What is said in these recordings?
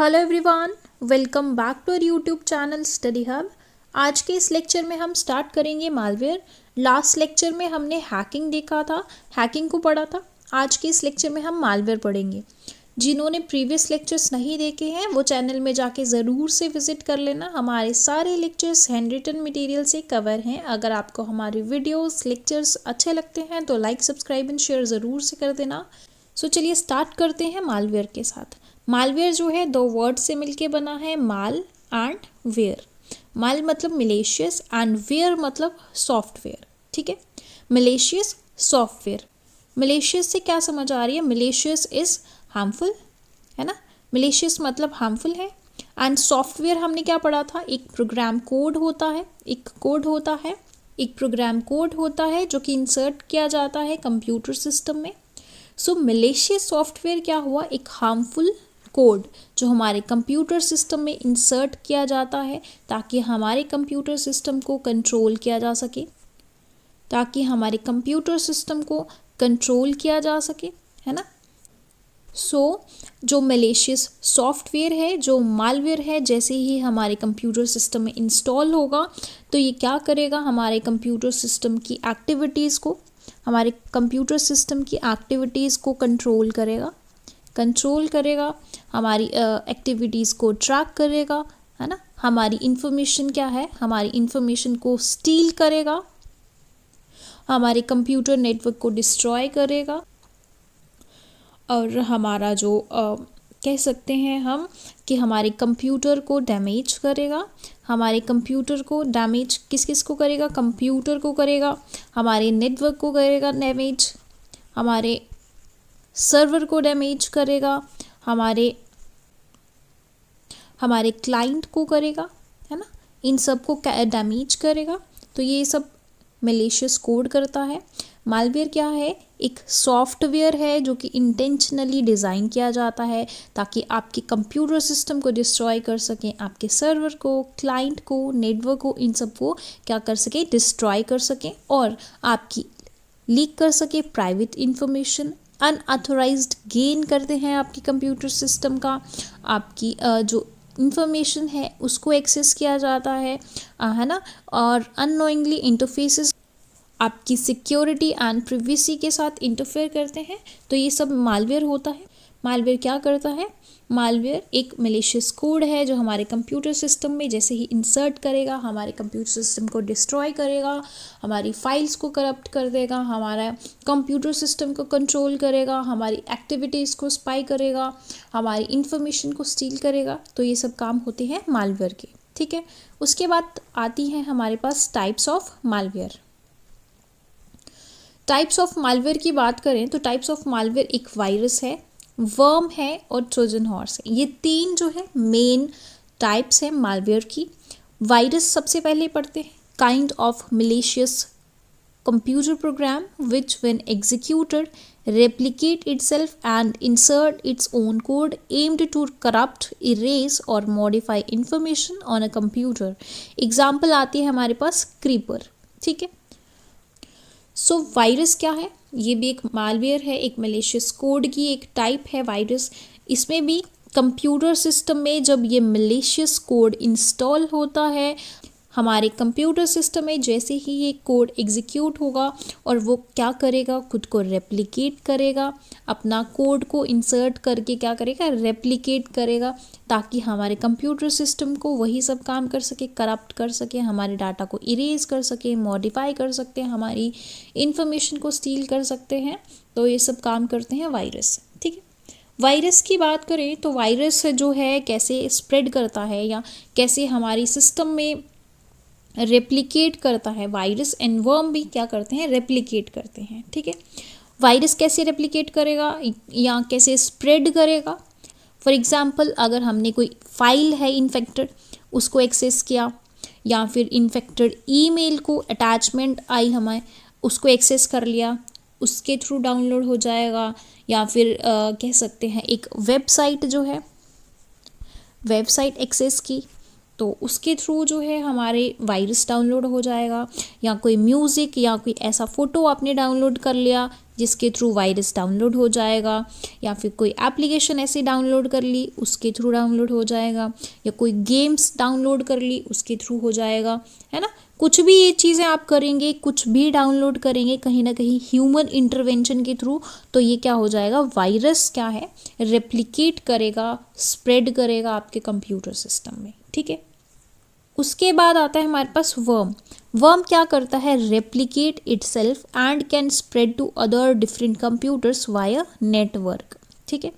Hello everyone, welcome back to our YouTube channel Study Hub. आज के इस lecture में हम स्टार्ट करेंगे मालवेयर। लास्ट लेक्चर में हमने हैकिंग देखा था, हैकिंग को पढ़ा था। आज के इस लेक्चर में हम मालवेयर पढ़ेंगे। जिन्होंने प्रीवियस लेक्चर्स नहीं देखे हैं वो चैनल में जाके ज़रूर से विजिट कर लेना। हमारे सारे लेक्चर्स हैंड रिटन मटेरियल से कवर हैं। अगर आपको हमारे वीडियोस लेक्चर्स अच्छे लगते हैं तो लाइक, सब्सक्राइब एंड शेयर ज़रूर से कर देना। सो चलिए स्टार्ट करते हैं मालवेयर के साथ। मालवेयर जो है दो वर्ड से मिलके बना है, माल एंड वेयर। माल मतलब मिलेशियस एंड वेयर मतलब सॉफ्टवेयर। ठीक है, मिलेशियस सॉफ्टवेयर। मिलेशियस से क्या समझ आ रही है? मिलेशियस इज हार्मफुल, है ना। मिलेशियस मतलब हार्मफुल है। एंड सॉफ्टवेयर हमने क्या पढ़ा था? एक प्रोग्राम कोड होता है, एक प्रोग्राम कोड होता है जो कि इंसर्ट किया जाता है कंप्यूटर सिस्टम में। सो मिलेशियस सॉफ्टवेयर क्या हुआ? एक हार्मफुल कोड जो हमारे कंप्यूटर सिस्टम में इंसर्ट किया जाता है ताकि हमारे कंप्यूटर सिस्टम को कंट्रोल किया जा सके, है ना। सो जो मैलिशियस सॉफ्टवेयर है, जो मालवेयर है, जैसे ही हमारे कंप्यूटर सिस्टम में इंस्टॉल होगा तो ये क्या करेगा? हमारे कंप्यूटर सिस्टम की एक्टिविटीज़ को कंट्रोल करेगा, हमारी एक्टिविटीज़ को ट्रैक करेगा, है ना। हमारी इंफॉर्मेशन क्या है? हमारी इंफॉर्मेशन को स्टील करेगा, हमारे कंप्यूटर नेटवर्क को डिस्ट्रॉय करेगा, और हमारा जो कह सकते हैं हम कि हमारे कंप्यूटर को डैमेज करेगा। हमारे कंप्यूटर को डैमेज किस को करेगा? कंप्यूटर को करेगा, हमारे नेटवर्क को करेगा डैमेज, हमारे सर्वर को डैमेज करेगा, हमारे क्लाइंट को करेगा, है ना। इन सब को डैमेज करेगा। तो ये सब मैलिशियस कोड करता है। मालवेयर क्या है? एक सॉफ्टवेयर है जो कि इंटेंशनली डिज़ाइन किया जाता है ताकि आपके कंप्यूटर सिस्टम को डिस्ट्रॉय कर सकें, आपके सर्वर को, क्लाइंट को, नेटवर्क को, इन सब को क्या कर सके? डिस्ट्रॉय कर सकें, और आपकी लीक कर सके प्राइवेट इंफॉर्मेशन। अनऑथोराइज्ड गेन करते हैं आपकी कंप्यूटर सिस्टम का, आपकी जो इंफॉर्मेशन है उसको एक्सेस किया जाता है ना। और अननोइंगली इंटरफेसेस आपकी सिक्योरिटी एंड प्रिवेसी के साथ इंटरफेयर करते हैं। तो ये सब मालवेयर होता है। मालवेयर क्या करता है? मालवेयर एक मैलिशियस कोड है जो हमारे कंप्यूटर सिस्टम में जैसे ही इंसर्ट करेगा हमारे कंप्यूटर सिस्टम को डिस्ट्रॉय करेगा, हमारी फाइल्स को करप्ट कर देगा, हमारा कंप्यूटर सिस्टम को कंट्रोल करेगा, हमारी एक्टिविटीज़ को स्पाई करेगा, हमारी इंफॉर्मेशन को स्टील करेगा। तो ये सब काम होते हैं मालवेयर के। ठीक है, उसके बाद आती हैं हमारे पास types of malware. Types of malware की बात करें तो टाइप्स ऑफ मालवेयर एक वायरस है, वर्म है और ट्रोजन हॉर्स है। ये तीन जो है मेन टाइप्स हैं मालवेयर की। वायरस सबसे पहले पढ़ते हैं। Kind of malicious computer program which when executed replicate itself and insert its own code aimed to corrupt, erase or modify information on a computer। Example आती है हमारे पास क्रीपर। ठीक है, सो वायरस क्या है? ये भी एक मालवेयर है, एक मैलिशियस कोड की एक टाइप है वायरस। इसमें भी कंप्यूटर सिस्टम में जब ये मैलिशियस कोड इंस्टॉल होता है हमारे कंप्यूटर सिस्टम में, जैसे ही ये कोड एग्जीक्यूट होगा और वो क्या करेगा? खुद को रेप्लिकेट करेगा, अपना कोड को इंसर्ट करके क्या करेगा? रेप्लिकेट करेगा ताकि हमारे कंप्यूटर सिस्टम को वही सब काम कर सके, करप्ट कर सके, हमारे डाटा को इरेज कर सके, मॉडिफाई कर सकते हैं, हमारी इंफॉर्मेशन को स्टील कर सकते हैं। तो ये सब काम करते हैं वायरस। ठीक है, वायरस की बात करें तो वायरस जो है कैसे स्प्रेड करता है या कैसे हमारी सिस्टम में रेप्लिकेट करता है। वायरस एंड वर्म भी क्या करते हैं? रेप्लिकेट करते हैं। ठीक है, वायरस कैसे रेप्लिकेट करेगा या कैसे स्प्रेड करेगा? फॉर एग्जांपल, अगर हमने कोई फाइल है इन्फेक्टेड, उसको एक्सेस किया, या फिर इन्फेक्टेड ईमेल को अटैचमेंट आई हमें, उसको एक्सेस कर लिया, उसके थ्रू डाउनलोड हो जाएगा। या फिर कह सकते हैं एक वेबसाइट जो है, वेबसाइट एक्सेस की तो उसके थ्रू जो है हमारे वायरस डाउनलोड हो जाएगा, या कोई म्यूज़िक या कोई ऐसा फ़ोटो आपने डाउनलोड कर लिया जिसके थ्रू वायरस डाउनलोड हो जाएगा, या फिर कोई एप्लीकेशन ऐसे डाउनलोड कर ली उसके थ्रू डाउनलोड हो जाएगा, या कोई गेम्स डाउनलोड कर ली उसके थ्रू हो जाएगा, है ना। कुछ भी ये चीज़ें आप करेंगे, कुछ भी डाउनलोड करेंगे कहीं ना कहीं ह्यूमन इंटरवेंशन के थ्रू, तो ये क्या हो जाएगा, वायरस क्या है, रेप्लिकेट करेगा, स्प्रेड करेगा आपके कंप्यूटर सिस्टम में, ठीक है। उसके बाद आता है हमारे पास वर्म। वर्म क्या करता है, replicate itself and can spread to other different computers via network, ठीक है।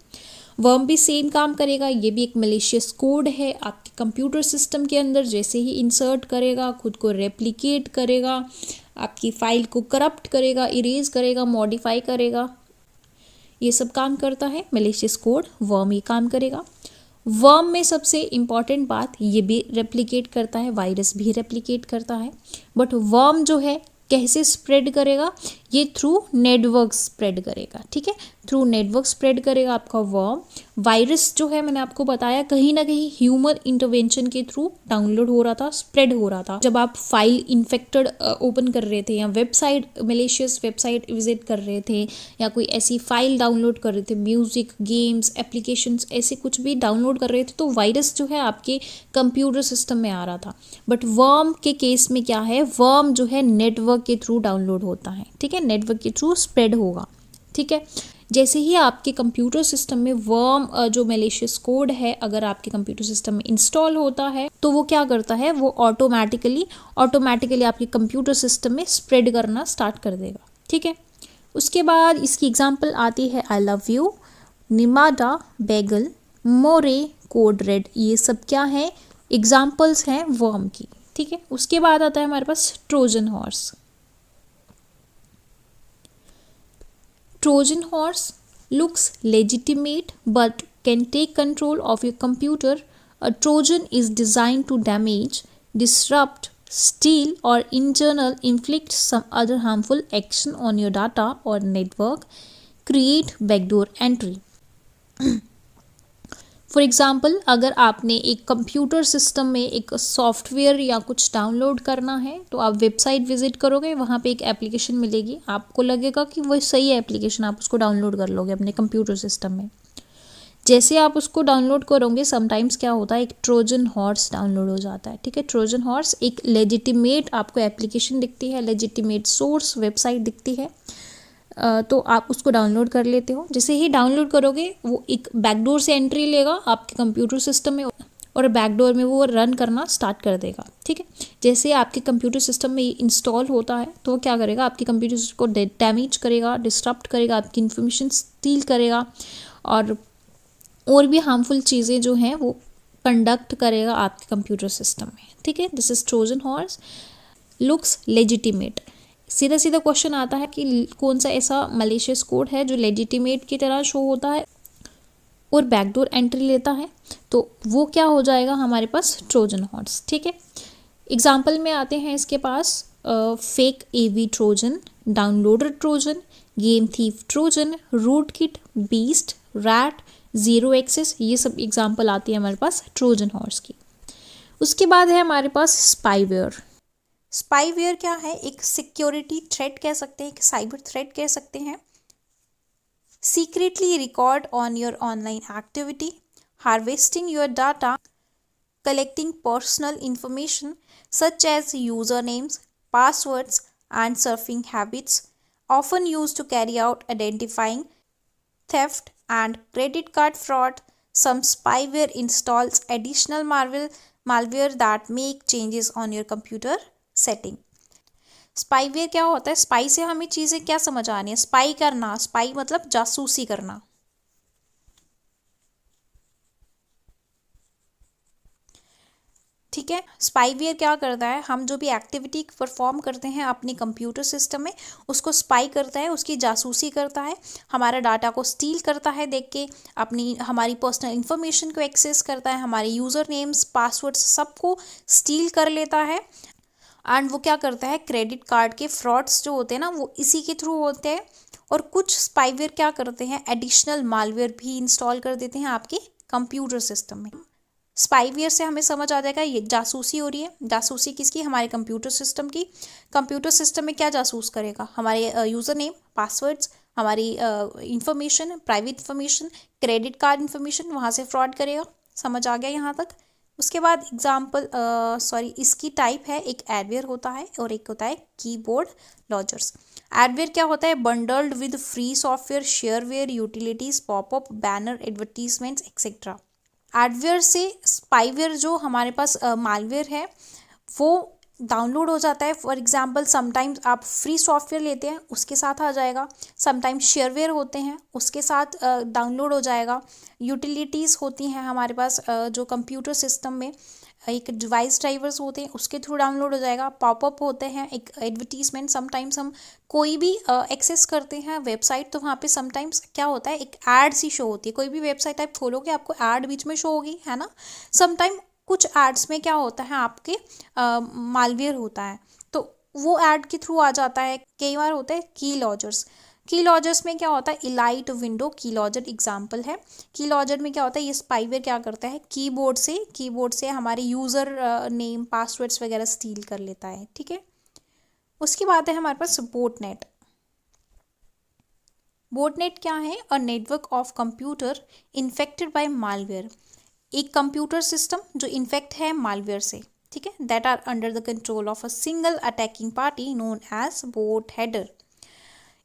वर्म भी सेम काम करेगा, ये भी एक मलिशियस कोड है आपके कंप्यूटर सिस्टम के अंदर, जैसे ही इंसर्ट करेगा खुद को रेप्लिकेट करेगा, आपकी फाइल को करप्ट करेगा, इरेज करेगा, मॉडिफाई करेगा, ये सब काम करता है मलिशियस कोड, वर्म ये काम करेगा। वर्म में सबसे इम्पॉर्टेंट बात, ये भी रेप्लिकेट करता है, वायरस भी रेप्लिकेट करता है, बट वर्म जो है कैसे स्प्रेड करेगा, ये थ्रू नेटवर्क स्प्रेड करेगा, ठीक है, थ्रू नेटवर्क स्प्रेड करेगा आपका वर्म। वायरस जो है मैंने आपको बताया कहीं ना कहीं ह्यूमन इंटरवेंशन के थ्रू डाउनलोड हो रहा था, स्प्रेड हो रहा था। जब आप फाइल इन्फेक्टेड ओपन कर रहे थे, या वेबसाइट मलेशियस वेबसाइट विजिट कर रहे थे, या कोई ऐसी फाइल डाउनलोड कर रहे थे, म्यूजिक, गेम्स, एप्लीकेशंस, ऐसे कुछ भी डाउनलोड कर रहे थे, तो वायरस जो है आपके कंप्यूटर सिस्टम में आ रहा था। बट वर्म के केस में क्या है, वर्म जो है नेटवर्क के थ्रू डाउनलोड होता है, ठीक है, नेटवर्क के थ्रू स्प्रेड होगा, ठीक है। जैसे ही आपके कंप्यूटर सिस्टम में वर्म जो मैलिशियस कोड है अगर आपके कंप्यूटर सिस्टम में इंस्टॉल होता है, तो वो क्या करता है, वो ऑटोमेटिकली आपके कंप्यूटर सिस्टम में स्प्रेड करना स्टार्ट कर देगा, ठीक है। उसके बाद इसकी एग्जांपल आती है I love you, Nimda, Bagle, मोरे, कोड रेड, ये सब क्या है, एग्जाम्पल्स हैं वर्म की, ठीक है। उसके बाद आता है हमारे पास Trojan horse. Trojan horse looks legitimate but can take control of your computer. A Trojan is designed to damage, disrupt, steal, or internal inflict some other harmful action on your data or network, create backdoor entry. For example, अगर आपने एक computer system में एक software या कुछ download करना है, तो आप वेबसाइट विजिट करोगे, वहाँ पे एक एप्लीकेशन मिलेगी, आपको लगेगा कि वो सही है एप्लीकेशन, आप उसको डाउनलोड कर लोगे अपने कंप्यूटर सिस्टम में। जैसे आप उसको डाउनलोड करोगे, समटाइम्स क्या होता है, एक ट्रोजन हॉर्स डाउनलोड हो जाता है, ठीक है। ट्रोजन हॉर्स एक लेजिटिमेट आपको एप्लीकेशन दिखती है, लेजिटिमेट सोर्स वेबसाइट दिखती है, तो आप उसको डाउनलोड कर लेते हो। जैसे ही डाउनलोड करोगे, वो एक बैकडोर से एंट्री लेगा आपके कंप्यूटर सिस्टम में, और बैकडोर में वो रन करना स्टार्ट कर देगा, ठीक है। जैसे आपके कंप्यूटर सिस्टम में इंस्टॉल होता है, तो वो क्या करेगा, आपके कंप्यूटर सिस्टम को डैमेज करेगा, डिस्टर्ब करेगा, आपकी इन्फॉर्मेशन स्टील करेगा, और भी हार्मफुल चीज़ें जो हैं वो कंडक्ट करेगा आपके कंप्यूटर सिस्टम में, ठीक है। This is Trojan horse looks legitimate. सीधा सीधा क्वेश्चन आता है कि कौन सा ऐसा मलेशियस कोड है जो लेजिटिमेट की तरह शो होता है और बैकडोर एंट्री लेता है, तो वो क्या हो जाएगा हमारे पास, ट्रोजन हॉर्स, ठीक है। एग्जाम्पल में आते हैं इसके पास fake AV Trojan, downloader Trojan, game thief Trojan, rootkit, Beast, RAT, zero access, ये सब एग्जाम्पल आती है हमारे पास ट्रोजन हॉर्स की। उसके बाद है हमारे पास स्पाईवेयर। स्पाईवेयर क्या है, एक सिक्योरिटी थ्रेट कह सकते हैं, एक साइबर थ्रेट कह सकते हैं। Secretly record on your online activity, harvesting your data, collecting personal information such as usernames, passwords, and surfing habits, often used to carry out identifying theft and credit card fraud. Some spyware installs additional malware that make changes on your computer setting. Spyware क्या होता है, spy से हमें चीज़ें क्या समझ आ रही है, स्पाई करना, स्पाई मतलब जासूसी करना, ठीक है। स्पाईवेयर क्या करता है, हम जो भी एक्टिविटी परफॉर्म करते हैं अपने कंप्यूटर सिस्टम में, उसको स्पाई करता है, उसकी जासूसी करता है, हमारा डाटा को स्टील करता है, देख के हमारी पर्सनल इंफॉर्मेशन को एक्सेस करता है, हमारे यूज़र नेम्स, पासवर्ड्स सबको स्टील कर लेता है। एंड वो क्या करता है, क्रेडिट कार्ड के फ्रॉड्स जो होते हैं ना, वो इसी के थ्रू होते हैं। और कुछ स्पाईवेयर क्या करते हैं, एडिशनल मालवेयर भी इंस्टॉल कर देते हैं आपके कंप्यूटर सिस्टम में। स्पाईवेयर से हमें समझ आ जाएगा ये जासूसी हो रही है। जासूसी किसकी? हमारे कंप्यूटर सिस्टम की। कंप्यूटर सिस्टम में क्या जासूस करेगा? हमारे यूज़र नेम, पासवर्ड्स, हमारी information, private information, credit card information, वहाँ से फ्रॉड करेगा। समझ आ गया यहाँ तक? उसके बाद एग्जाम्पल इसकी टाइप है, एक एडवेयर होता है और एक होता है कीबोर्ड लॉजर्स। एडवेयर क्या होता है? Bundled with free software, shareware, utilities, popup, banner, advertisements etcetera. Adware से स्पाईवेयर जो हमारे पास मालवेयर है वो डाउनलोड हो जाता है। फॉर एग्जांपल समटाइम्स आप फ्री सॉफ्टवेयर लेते हैं उसके साथ आ जाएगा, समटाइम्स शेयरवेयर होते हैं उसके साथ डाउनलोड हो जाएगा। यूटिलिटीज़ होती हैं हमारे पास जो कंप्यूटर सिस्टम में एक डिवाइस ड्राइवर्स होते हैं उसके थ्रू डाउनलोड हो जाएगा। पॉपअप होते हैं, एक एडवर्टीजमेंट, समटाइम्स हम कोई भी एक्सेस करते हैं वेबसाइट तो वहाँ पे समटाइम्स क्या होता है, एक एड सी शो होती है। कोई भी वेबसाइट आप खोलोगे आपको एड बीच में शो होगी, है ना। समटाइम कुछ एड्स में क्या होता है आपके मालवेयर होता है तो वो ऐड के थ्रू आ जाता है। कई बार होता है की लॉजर्स। की लॉजर्स में क्या होता है? इलाइट विंडो की लॉजर एग्जाम्पल है। की लॉजर में क्या होता है? ये स्पाईवेयर क्या करता है? कीबोर्ड से हमारे यूज़र नेम, पासवर्ड्स वगैरह स्टील कर लेता है। ठीक है। उसके बाद है हमारे पास बोटनेट। बोटनेट क्या है? A network of computer infected by malware. एक कंप्यूटर सिस्टम जो इन्फेक्ट है मालवेयर से, ठीक है, that are under the control of a single attacking party known as bot header.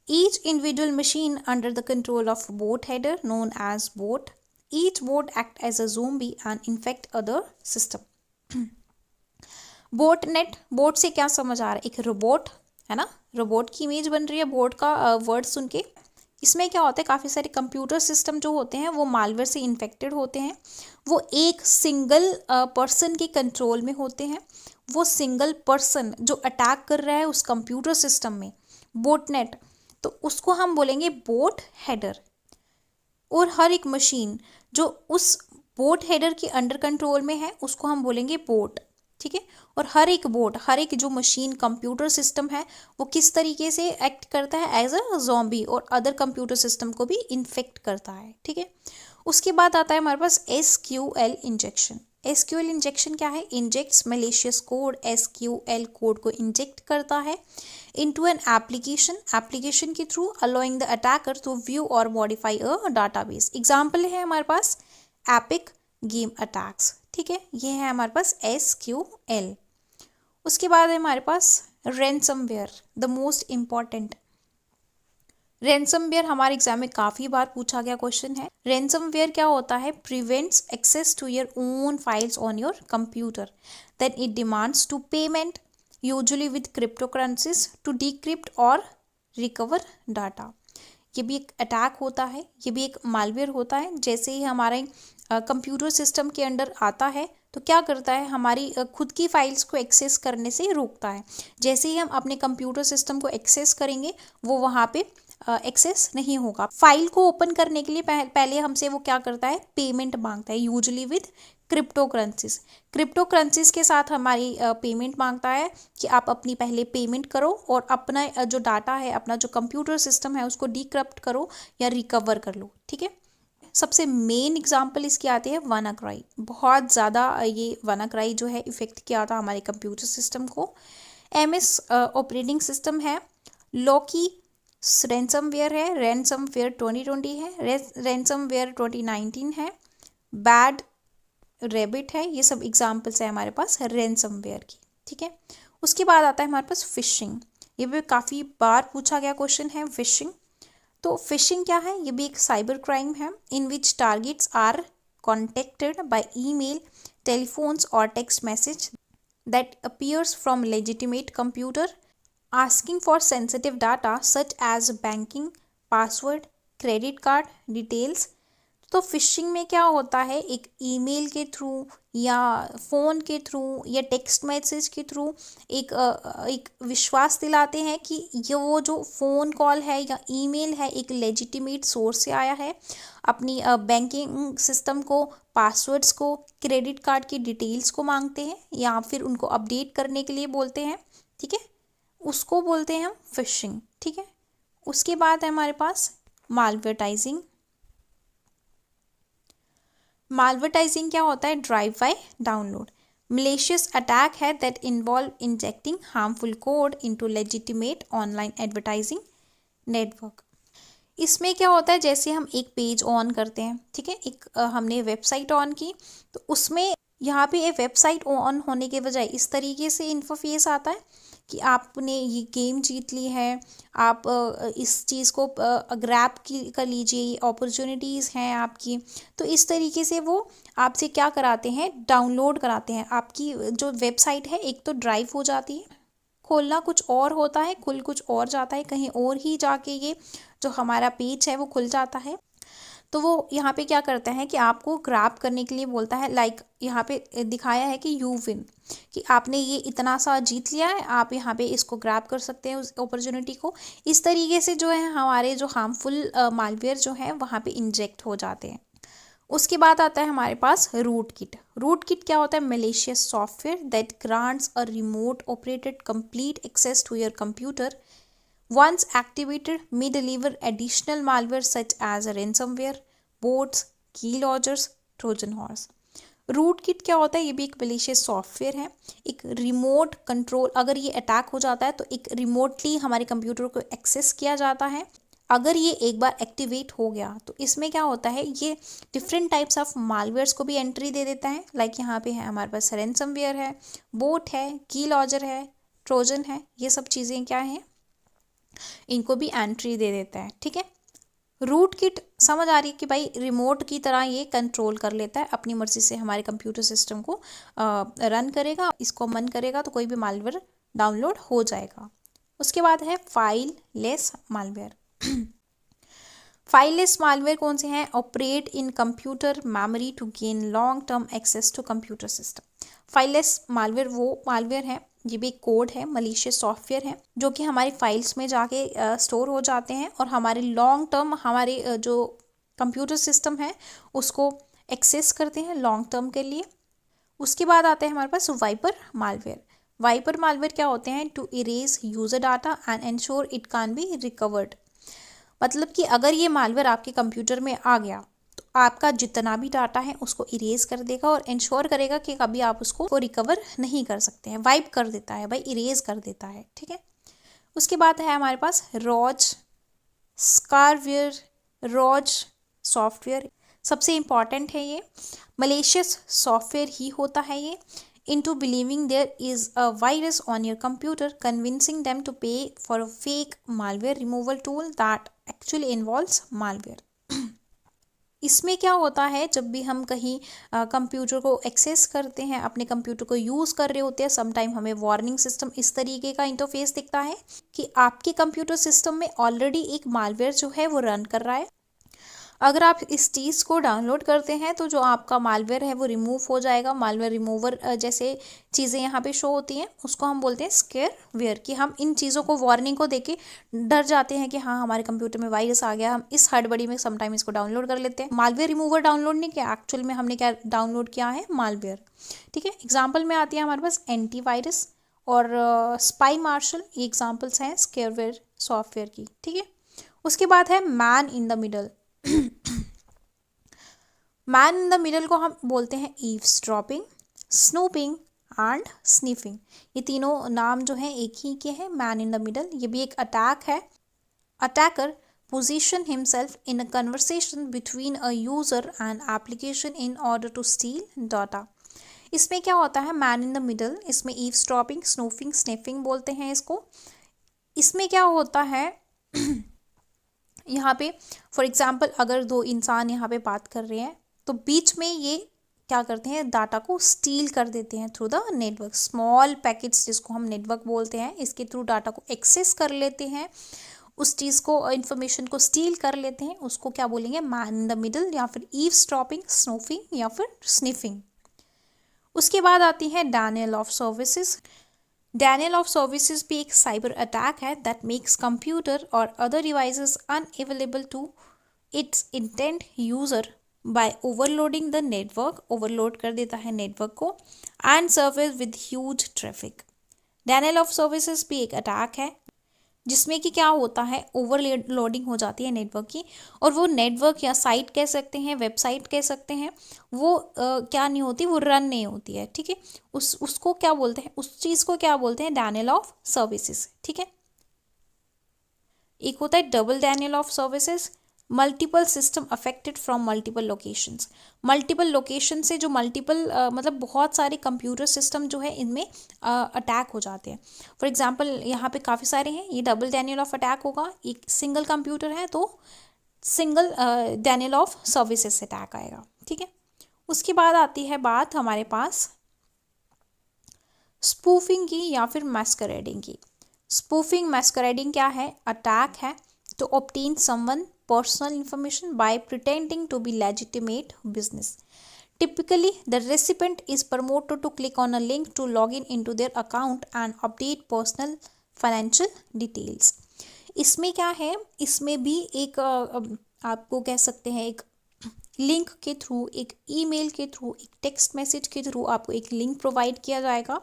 Each individual machine under the control of boat header known as boat. Each boat act as a zombie and infect other system. Boat net, boat से क्या समझ आ रहा है? एक robot है ना, robot की image बन रही है बोट का वर्ड सुन के। इसमें क्या होता है? काफ़ी सारे कंप्यूटर सिस्टम जो होते हैं वो मालवेयर से इन्फेक्टेड होते हैं। वो एक सिंगल पर्सन के कंट्रोल में होते हैं। वो सिंगल पर्सन जो अटैक कर रहा है उस कंप्यूटर सिस्टम में, बोटनेट, तो उसको हम बोलेंगे बोट हेडर। और हर एक मशीन जो उस बोट हेडर के अंडर कंट्रोल में है उसको हम बोलेंगे बोट। ठीक है। और हर एक जो मशीन कंप्यूटर सिस्टम है वो किस तरीके से एक्ट करता है? एज अ ज़ॉम्बी, और अदर कंप्यूटर सिस्टम को भी इन्फेक्ट करता है। ठीक है। उसके बाद आता है हमारे पास SQL इंजेक्शन। SQL इंजेक्शन क्या है? Injects malicious code. SQL code को इंजेक्ट करता है into an application के through allowing the attacker to view or modify a database। Example है हमारे पास एपिक गेम अटैक्स। ठीक है, ये है हमारे पास SQL। उसके बाद है हमारे पास ransomware, the most important. Ransomware हमारे एग्जाम में काफ़ी बार पूछा गया क्वेश्चन है। रैनसमवेयर क्या होता है? Prevents access to your own files on your computer, then it demands to payment usually with cryptocurrencies to decrypt और रिकवर डाटा। ये भी एक अटैक होता है, ये भी एक मालवेयर होता है। जैसे ही हमारे कंप्यूटर सिस्टम के अंडर आता है तो क्या करता है? हमारी खुद की फाइल्स को एक्सेस करने से रोकता है। जैसे ही हम अपने कंप्यूटर सिस्टम को एक्सेस करेंगे वो वहाँ पे एक्सेस नहीं होगा। फाइल को ओपन करने के लिए पहले हमसे वो क्या करता है? पेमेंट मांगता है, यूजुअली विद क्रिप्टोकरेंसीज। क्रिप्टोकरेंसीज के साथ हमारी पेमेंट मांगता है कि आप अपनी पहले पेमेंट करो और अपना जो डाटा है, अपना जो कंप्यूटर सिस्टम है उसको डिक्रप्ट करो या रिकवर कर लो। ठीक है। सबसे मेन एग्जांपल इसकी आती है वानाक्राई। बहुत ज़्यादा ये वानाक्राई जो है इफेक्ट किया था हमारे कंप्यूटर सिस्टम को। MS ऑपरेटिंग सिस्टम है। लॉकी रैनसमवेयर है। रैनसमवेयर 2020 है। रैनसमवेयर 2019 है। बैड रैबिट है। ये सब एग्जाम्पल्स है हमारे पास रैनसमवेयर की। ठीक है। उसके बाद आता है हमारे पास फिशिंग। ये भी काफ़ी बार पूछा गया क्वेश्चन है, फिशिंग। तो फिशिंग क्या है? ये भी एक साइबर क्राइम है in which targets are contacted by email, telephones और text message that appears from legitimate computer asking for sensitive data such as banking, password, credit card details। तो फिशिंग में क्या होता है? एक ईमेल के थ्रू या फ़ोन के थ्रू या टेक्स्ट मैसेज के थ्रू एक विश्वास दिलाते हैं कि ये वो जो फ़ोन कॉल है या ईमेल है एक लेजिटिमेट सोर्स से आया है। अपनी बैंकिंग सिस्टम को, पासवर्ड्स को, क्रेडिट कार्ड की डिटेल्स को मांगते हैं या फिर उनको अपडेट करने के लिए बोलते हैं। ठीक है, उसको बोलते हैं हम फिशिंग। ठीक है। उसके बाद है हमारे पास मालवेटाइजिंग। मालवर्टाइजिंग क्या होता है? Drive by download. malicious attack है that involve injecting harmful code into legitimate online advertising network. इसमें क्या होता है, जैसे हम एक पेज ऑन करते हैं, ठीक है, एक हमने वेबसाइट ऑन की, तो उसमें यहाँ पे ये वेबसाइट ऑन होने के बजाय इस तरीके से इंटरफेस आता है कि आपने ये गेम जीत ली है, आप इस चीज़ को ग्रैब कर लीजिए, ये अपॉर्चुनिटीज़ हैं आपकी। तो इस तरीके से वो आपसे क्या कराते हैं, डाउनलोड कराते हैं। आपकी जो वेबसाइट है एक तो ड्राइव हो जाती है, खोलना कुछ और होता है, खुल कुछ और जाता है, कहीं और ही जाके ये जो हमारा पेज है वो खुल जाता है। तो वो यहाँ पे क्या करता है कि आपको ग्रैब करने के लिए बोलता है, लाइक यहाँ पे दिखाया है कि यू विन, कि आपने ये इतना सा जीत लिया है, आप यहाँ पे इसको ग्रैब कर सकते हैं उस अपॉर्चुनिटी को। इस तरीके से जो है हमारे जो हार्मफुल मालवेयर जो है वहाँ पे इंजेक्ट हो जाते हैं। उसके बाद आता है हमारे पास रूट किट। रूट किट क्या होता है? malicious software that grants a remote operated complete access to your computer. Once activated, may deliver additional malware such as ransomware, bots, keyloggers, Trojan horse. Root kit क्या होता है? ये भी एक malicious software है। एक रिमोट कंट्रोल, अगर ये अटैक हो जाता है तो एक रिमोटली हमारे कंप्यूटर को एक्सेस किया जाता है। अगर ये एक बार एक्टिवेट हो गया तो इसमें क्या होता है, ये डिफरेंट टाइप्स ऑफ मालवेयर्स को भी एंट्री दे देता है। लाइक यहाँ पे है हमारे पास रैनसमवेयर है, बोट है, की लॉजर है, ट्रोजन है, ये सब चीज़ें क्या हैं, इनको भी एंट्री दे देता है। ठीक है, रूट किट समझ आ रही है कि भाई रिमोट की तरह ये कंट्रोल कर लेता है, अपनी मर्जी से हमारे कंप्यूटर सिस्टम को रन करेगा, इसको मन करेगा तो कोई भी मालवेयर डाउनलोड हो जाएगा। उसके बाद है fileless malware. Fileless malware कौन से हैं? Operate in computer memory to gain long term access to computer system. Fileless malware वो मालवेयर है, ये भी एक कोड है, मलिशियस सॉफ्टवेयर है जो कि हमारी फाइल्स में जाके स्टोर हो जाते हैं और हमारे लॉन्ग टर्म हमारे जो कंप्यूटर सिस्टम है उसको एक्सेस करते हैं लॉन्ग टर्म के लिए। उसके बाद आते हैं हमारे पास वाइपर मालवेयर। वाइपर मालवेयर क्या होते हैं? To erase user data and ensure it can be recovered. मतलब कि अगर ये मालवेयर आपके कंप्यूटर में आ गया तो आपका जितना भी डाटा है उसको इरेज कर देगा और इंश्योर करेगा कि कभी आप उसको रिकवर नहीं कर सकते हैं। वाइप कर देता है भाई, इरेज कर देता है। ठीक है, उसके बाद है हमारे पास रोज स्कारवेयर, रोज सॉफ्टवेयर। सबसे इम्पॉर्टेंट है ये, मलेशियस सॉफ्टवेयर ही होता है ये। into believing there is a virus on your computer, convincing them to pay for a fake malware removal tool that actually involves malware. इसमें क्या होता है, जब भी हम कहीं कंप्यूटर को एक्सेस करते हैं, अपने कंप्यूटर को यूज़ कर रहे होते हैं, समटाइम हमें वार्निंग सिस्टम इस तरीके का इंटरफेस दिखता है कि आपके कंप्यूटर सिस्टम में ऑलरेडी एक मालवेयर जो है वो रन कर रहा है। अगर आप इस चीज़ को डाउनलोड करते हैं तो जो आपका मालवेयर है वो रिमूव हो जाएगा। मालवेयर रिमूवर जैसे चीज़ें यहाँ पे शो होती हैं उसको हम बोलते हैं स्केयरवेयर, कि हम इन चीज़ों को वार्निंग को देके डर जाते हैं कि हाँ हमारे कंप्यूटर में वायरस आ गया, हम इस हड़बड़ी में समटाइम इसको डाउनलोड कर लेते हैं। मालवेयर रिमूवर डाउनलोड नहीं किया, एक्चुअल में हमने क्या डाउनलोड किया है? मालवेयर। ठीक है, एग्जाम्पल में आती है हमारे पास एंटीवायरस और स्पाई मार्शल, ये एग्जाम्पल्स हैं स्केयरवेयर सॉफ्टवेयर की। ठीक है, उसके बाद है man in the middle. Man in the middle को हम बोलते हैं ईव्सड्रॉपिंग, स्नूपिंग एंड स्निफिंग। ये तीनों नाम जो हैं एक ही के हैं, मैन इन द मिडल। ये भी एक अटैक है। Attacker position himself in a conversation between a user and application in order to steal data. इसमें क्या होता है? मैन इन द मिडल, इसमें ईव्सड्रॉपिंग, स्नूफिंग, स्निफिंग बोलते हैं इसको। इसमें क्या होता है यहाँ पे फॉर एग्जांपल अगर दो इंसान यहाँ पे बात कर रहे हैं तो बीच में ये क्या करते हैं? डाटा को स्टील कर देते हैं through the network. Small packets जिसको हम नेटवर्क बोलते हैं, इसके थ्रू डाटा को एक्सेस कर लेते हैं, उस चीज़ को इंफॉर्मेशन को स्टील कर लेते हैं, उसको क्या बोलेंगे? मैन इन द मिडल या फिर ईव्सड्रॉपिंग, स्नूफिंग या फिर स्निफिंग। उसके बाद आती है denial of services. Denial of services भी एक साइबर अटैक है दैट मेक्स कंप्यूटर और other devices unavailable to its intent user by overloading the network. Overload कर देता है नेटवर्क को and service with huge traffic. Denial of services भी एक अटैक है जिसमें कि क्या होता है, ओवरलोडिंग हो जाती है नेटवर्क की, और वो नेटवर्क या साइट कह सकते हैं, वेबसाइट कह सकते हैं, वो क्या नहीं होती, वो रन नहीं होती है। ठीक है, उसको क्या बोलते हैं, उस चीज़ को क्या बोलते हैं, डैनियल ऑफ सर्विसेज। ठीक है, एक होता है double Daniel of services, multiple system affected from multiple locations. Multiple location से जो मल्टीपल मतलब बहुत सारे कंप्यूटर सिस्टम जो है इनमें अटैक हो जाते हैं। फॉर एग्जांपल यहाँ पे काफ़ी सारे हैं, ये डबल डैनियल ऑफ अटैक होगा। एक सिंगल कंप्यूटर है तो सिंगल डैनियल ऑफ सर्विसेज से अटैक आएगा। ठीक है, उसके बाद आती है बात हमारे पास स्पूफिंग की या फिर मैस्करेडिंग की। स्पूफिंग मैस्करेडिंग क्या है, अटैक है to obtain someone personal information by pretending to be legitimate business. Typically, the recipient is promoted to click on a link to log in into their account and update personal financial details. इसमें क्या है, इसमें भी एक आपको कह सकते हैं एक लिंक के थ्रू, एक ईमेल के थ्रू, एक टेक्स्ट मैसेज के थ्रू आपको एक लिंक प्रोवाइड किया जाएगा।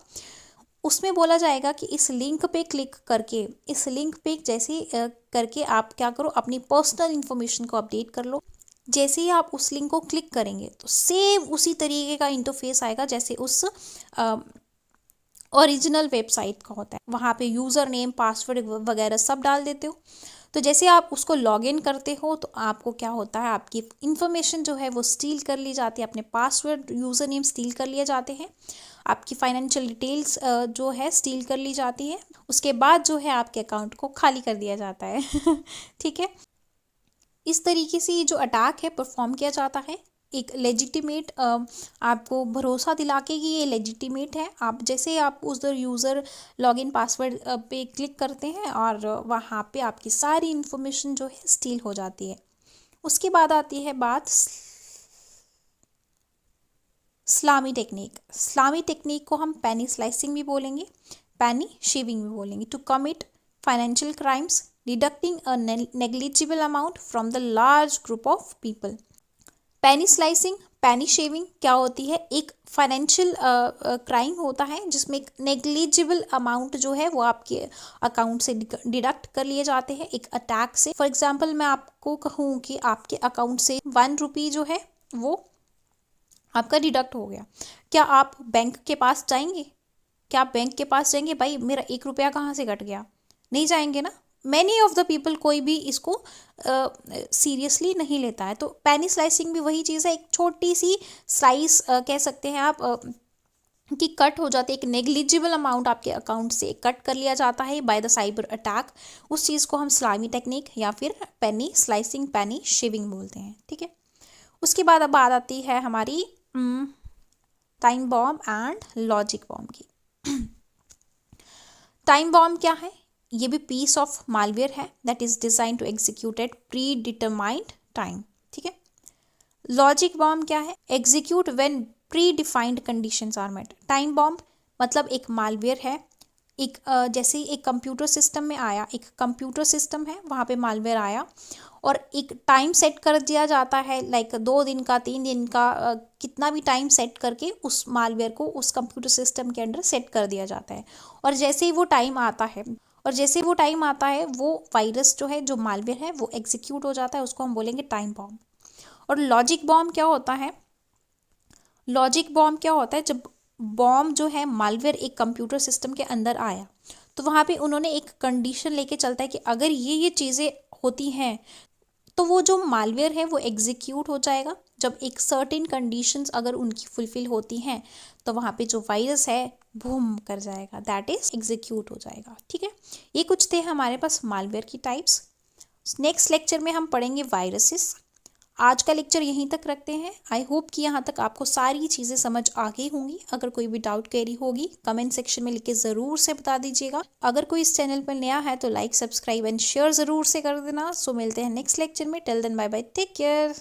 उसमें बोला जाएगा कि इस लिंक पे क्लिक करके, इस लिंक पे जैसे करके आप क्या करो, अपनी पर्सनल इन्फॉर्मेशन को अपडेट कर लो। जैसे ही आप उस लिंक को क्लिक करेंगे तो सेम उसी तरीके का इंटरफेस आएगा जैसे उस ओरिजिनल वेबसाइट का होता है। वहाँ पे यूज़र नेम, पासवर्ड वगैरह सब डाल देते हो। तो जैसे आप उसको लॉगिन करते हो तो आपको क्या होता है, आपकी इन्फॉर्मेशन जो है वो स्टील कर ली जाती है, अपने पासवर्ड, यूज़र नेम स्टील कर लिए जाते हैं, आपकी फाइनेंशियल डिटेल्स जो है स्टील कर ली जाती है। उसके बाद जो है आपके अकाउंट को खाली कर दिया जाता है। ठीक है, इस तरीके से ये जो अटैक है परफॉर्म किया जाता है। एक लेजिटिमेट आपको भरोसा दिला के कि ये लेजिटिमेट है। आप जैसे आप उधर यूज़र लॉगिन पासवर्ड पे क्लिक करते हैं और वहाँ पे आपकी सारी इन्फॉर्मेशन जो है स्टील हो जाती है। उसके बाद आती है बात सलामी टेक्निक। सलामी टेक्निक को हम पेनी स्लाइसिंग भी बोलेंगे, पेनी शेविंग भी बोलेंगे। To commit financial crimes deducting a negligible amount from the large group of people. Penny slicing, penny shaving क्या होती है, एक फाइनेंशियल क्राइम होता है जिसमें एक नेग्लिजिबल अमाउंट जो है वो आपके अकाउंट से डिडक्ट कर लिए जाते हैं एक अटैक से। फॉर एग्जांपल मैं आपको कहूँ कि आपके अकाउंट से 1 रुपये जो है वो आपका डिडक्ट हो गया, क्या आप बैंक के पास जाएंगे? क्या आप बैंक के पास जाएंगे, भाई मेरा 1 रुपया कहाँ से कट गया? नहीं जाएंगे ना। मैनी ऑफ द पीपल, कोई भी इसको सीरियसली नहीं लेता है। तो पेनी स्लाइसिंग भी वही चीज़ है, एक छोटी सी स्लाइस कह सकते हैं आप कि कट हो जाती है, एक नेग्लिजिबल अमाउंट आपके अकाउंट से कट कर लिया जाता है बाय द साइबर अटैक। उस चीज़ को हम सलामी टेक्निक या फिर पेनी स्लाइसिंग, पेनी शेविंग बोलते हैं। ठीक है, उसके बाद अब बात आती है हमारी time bomb and logic bomb की। टाइम बॉम्ब क्या है, ये भी पीस ऑफ मालवेयर है that is design to execute at predetermined time. ठीक है, लॉजिक बॉम्ब क्या है, execute when predefined conditions are met. Time bomb मतलब एक मालवेयर है, एक जैसे एक कंप्यूटर सिस्टम में आया, एक कंप्यूटर सिस्टम है वहाँ पे मालवेयर आया और एक टाइम सेट कर दिया जाता है, लाइक 2 दिन का, 3 दिन का, कितना भी टाइम सेट करके उस मालवेयर को उस कंप्यूटर सिस्टम के अंदर सेट कर दिया जाता है। और जैसे ही वो टाइम आता है वो वायरस जो है, जो मालवेयर है वो एग्जीक्यूट हो जाता है, उसको हम बोलेंगे टाइम बॉम्ब। और लॉजिक बॉम्ब क्या होता है, लॉजिक बॉम्ब क्या होता है, जब बॉम्ब जो है मालवेयर एक कंप्यूटर सिस्टम के अंदर आया तो वहाँ पे उन्होंने एक कंडीशन लेके चलता है कि अगर ये चीज़ें होती हैं तो वो जो मालवेयर है वो एग्जीक्यूट हो जाएगा। जब एक सर्टेन कंडीशंस अगर उनकी फुलफिल होती हैं तो वहाँ पे जो वायरस है बूम कर जाएगा, दैट इज एग्जीक्यूट हो जाएगा। ठीक है, ये कुछ थे हमारे पास मालवेयर की टाइप्स। नेक्स्ट लेक्चर में हम पढ़ेंगे वायरसेस। आज का लेक्चर यहीं तक रखते हैं। आई होप कि यहाँ तक आपको सारी चीज़ें समझ आ गई होंगी। अगर कोई भी डाउट क्वेरी होगी कमेंट सेक्शन में लिख के ज़रूर से बता दीजिएगा। अगर कोई इस चैनल पर नया है तो लाइक, सब्सक्राइब एंड शेयर ज़रूर से कर देना। सो मिलते हैं नेक्स्ट लेक्चर में। Till then bye bye, take care.